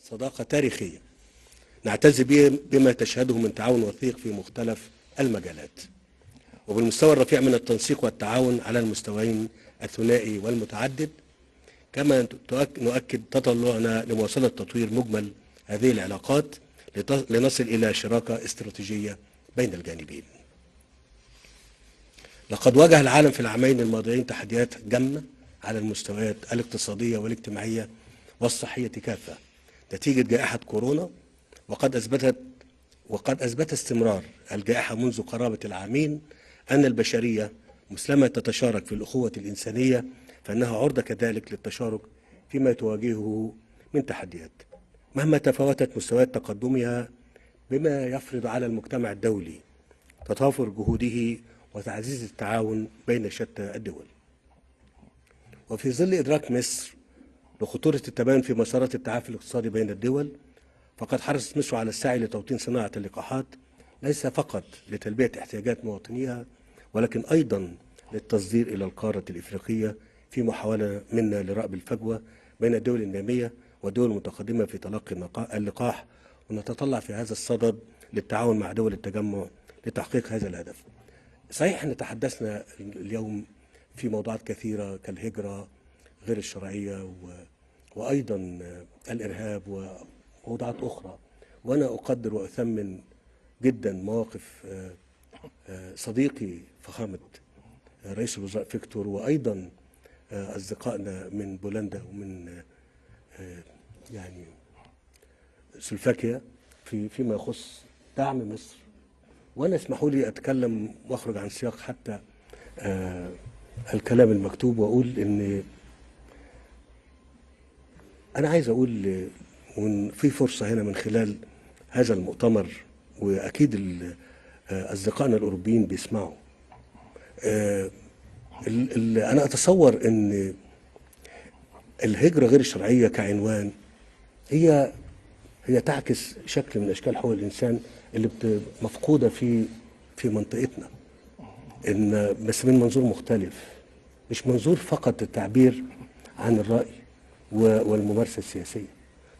صداقة تاريخية نعتز بما تشهده من تعاون وثيق في مختلف المجالات، وبالمستوى الرفيع من التنسيق والتعاون على المستويين الثنائي والمتعدد. كما نؤكد تطلعنا لمواصلة تطوير مجمل هذه العلاقات لنصل إلى شراكة استراتيجية بين الجانبين. لقد واجه العالم في العامين الماضيين تحديات جمة على المستويات الاقتصادية والاجتماعية والصحية كافة نتيجة جائحة كورونا، وقد أثبت استمرار الجائحة منذ قرابة العامين أن البشرية مسلمة تتشارك في الأخوة الإنسانية، فإنها عرضة كذلك للتشارك فيما تواجهه من تحديات مهما تفاوتت مستويات تقدمها، بما يفرض على المجتمع الدولي تضافر جهوده وتعزيز التعاون بين شتى الدول. وفي ظل إدراك مصر لخطورة التباين في مسارات التعافي الاقتصادي بين الدول، فقد حرصت مصر على السعي لتوطين صناعة اللقاحات ليس فقط لتلبية احتياجات مواطنيها، ولكن أيضا للتصدير إلى القارة الإفريقية في محاولة منا لرأب الفجوة بين الدول النامية والدول المتقدمة في تلقي اللقاح، ونتطلع في هذا الصدد للتعاون مع دول التجمع لتحقيق هذا الهدف. صحيح أن تحدثنا اليوم في موضوعات كثيرة كالهجرة غير الشرعية وأيضا الإرهاب وموضوعات أخرى، وأنا أقدر وأثمن جدا مواقف صديقي فخامة رئيس الوزراء فيكتور، وأيضا أصدقائنا من بولندا ومن يعني سلوفاكيا فيما يخص دعم مصر. وأنا اسمحوا لي أتكلم وأخرج عن سياق حتى الكلام المكتوب، وأقول إن أنا عايز أقول وفي فرصة هنا من خلال هذا المؤتمر، وأكيد أصدقائنا الأوروبيين بيسمعوا. أنا أتصور أن الهجرة غير الشرعية كعنوان هي تعكس شكل من أشكال حقوق الإنسان اللي مفقودة في منطقتنا، إن بس من منظور مختلف، مش منظور فقط التعبير عن الرأي والممارسة السياسية،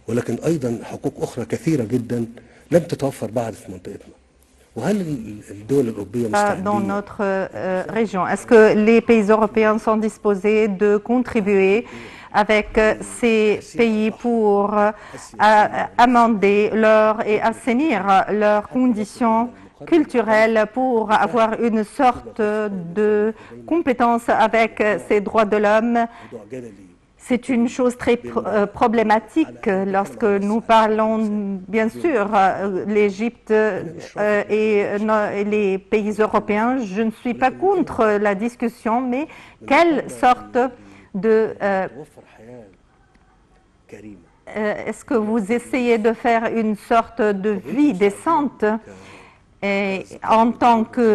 ولكن أيضا حقوق أخرى كثيرة جدا لم تتوفر بعد في منطقتنا. وهل الدول الأوروبية مستعدين dans notre région? Est-ce que les pays européens sont disposés de contribuer avec ces pays pour amender et assainir leurs conditions culturelles, pour avoir une sorte de compétence avec ces droits de l'homme? C'est une chose très problématique lorsque nous parlons, bien sûr, l'Égypte et les pays européens. Je ne suis pas contre la discussion, mais quelle sorte de... est-ce que vous essayez de faire une sorte de vie décente? Et en tant que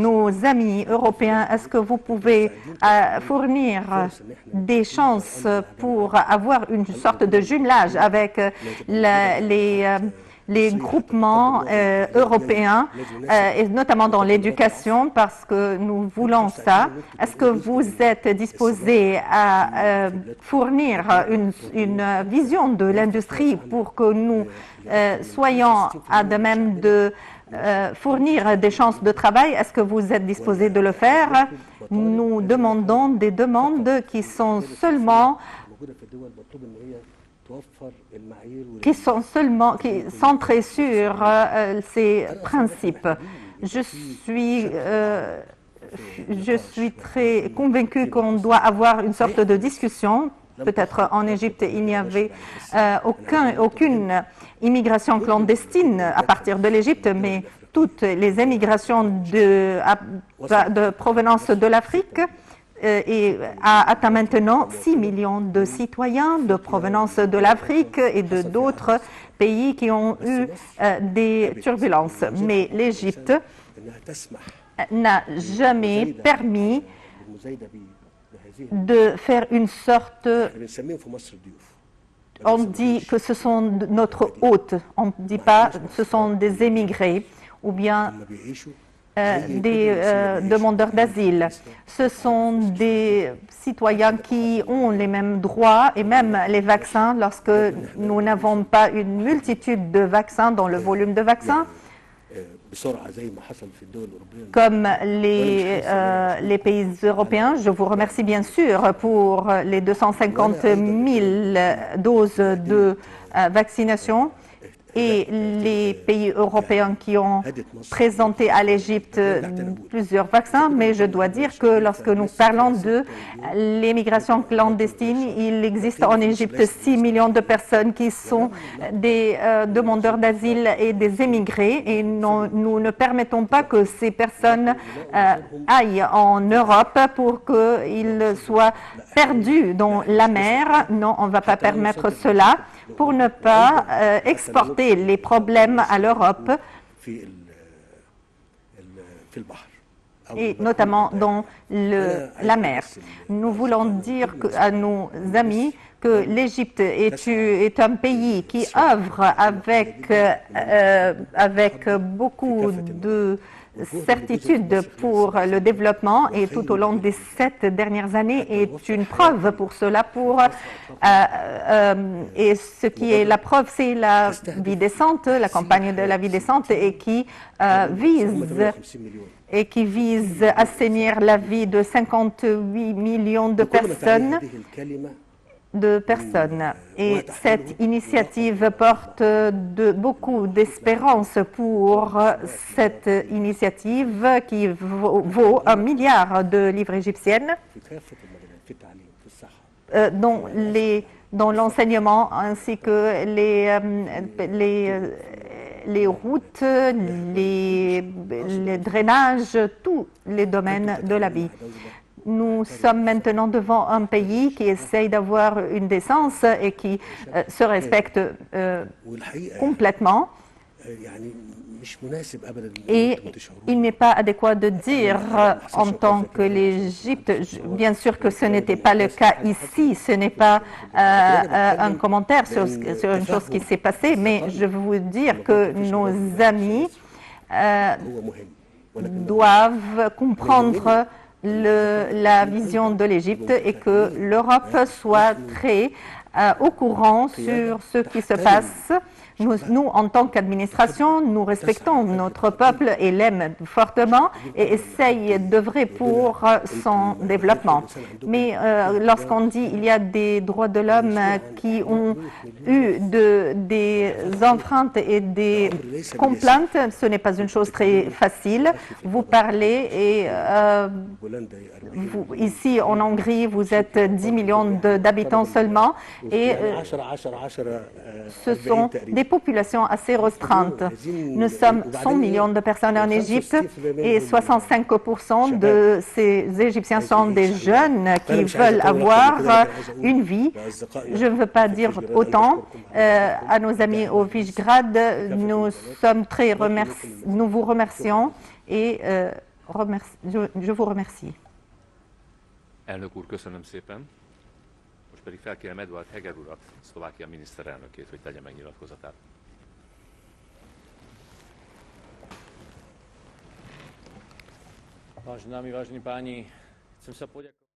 nos amis européens, est-ce que vous pouvez fournir des chances pour avoir une sorte de jumelage avec les groupements européens, et notamment dans l'éducation, parce que nous voulons ça? Est-ce que vous êtes disposés à fournir une vision de l'industrie pour que nous soyons à de même de fournir des chances de travail? Est-ce que vous êtes disposé de le faire? Nous demandons des demandes qui sont centrées sur ces principes. Je suis très convaincue qu'on doit avoir une sorte de discussion. Peut-être en Égypte, il n'y avait aucune immigration clandestine à partir de l'Égypte, mais toutes les immigrations de provenance de l'Afrique atteint maintenant 6 millions de citoyens de provenance de l'Afrique et de d'autres pays qui ont eu des turbulences. Mais l'Égypte n'a jamais permis de faire une sorte... On dit que ce sont notre hôte, on ne dit pas ce sont des émigrés, ou bien des demandeurs d'asile. Ce sont des citoyens qui ont les mêmes droits et même les vaccins lorsque nous n'avons pas une multitude de vaccins dans le volume de vaccins. Comme les pays européens, je vous remercie bien sûr pour les 250 000 doses de vaccination et les pays européens qui ont présenté à l'Égypte plusieurs vaccins, mais je dois dire que lorsque nous parlons de l'immigration clandestine, il existe en Égypte 6 millions de personnes qui sont des demandeurs d'asile et des émigrés, et nous ne permettons pas que ces personnes aillent en Europe pour qu'ils soient perdus dans la mer. Non, on ne va pas permettre cela pour ne pas exporter les problèmes à l'Europe et notamment dans la mer. Nous voulons dire à nos amis que l'Égypte est un pays qui œuvre avec beaucoup de certitude pour le développement et tout au long des 7 dernières années est une preuve pour cela. Et ce qui est la preuve, c'est la vie décente, la campagne de la vie décente et qui vise à assainir la vie de 58 millions de personnes. Et cette initiative porte beaucoup d'espérance pour cette initiative qui vaut 1 milliard de livres égyptiennes dans l'enseignement ainsi que les routes, les drainages, tous les domaines de la vie. Nous sommes maintenant devant un pays qui essaye d'avoir une décence et qui se respecte complètement. Et il n'est pas adéquat de dire en tant que l'Égypte, bien sûr que ce n'était pas le cas ici, ce n'est pas un commentaire sur une chose qui s'est passée, mais je veux vous dire que nos amis doivent comprendre la vision de l'Égypte et que l'Europe soit très au courant sur ce qui se passe. Nous, en tant qu'administration, nous respectons notre peuple et l'aime fortement et essayons d'œuvrer pour son développement. Mais lorsqu'on dit qu'il y a des droits de l'homme qui ont eu des enfreintes et des complaintes, ce n'est pas une chose très facile. Vous parlez et ici en Hongrie, vous êtes 10 millions d'habitants seulement et ce sont des populations assez restreintes. Nous sommes 100 millions de personnes en Égypte et 65% de ces Égyptiens sont des jeunes qui veulent avoir une vie. Je ne veux pas dire autant. À nos amis au Visegrad, nous vous remercions et je vous remercie. Elnök úr, köszönöm szépen. Most pedig felkérem Eduard Heger urat, Szlovákia miniszterelnökét, hogy tegye meg nyilatkozatát. Vážené dámy, vážení páni, chcem sa poďakovať.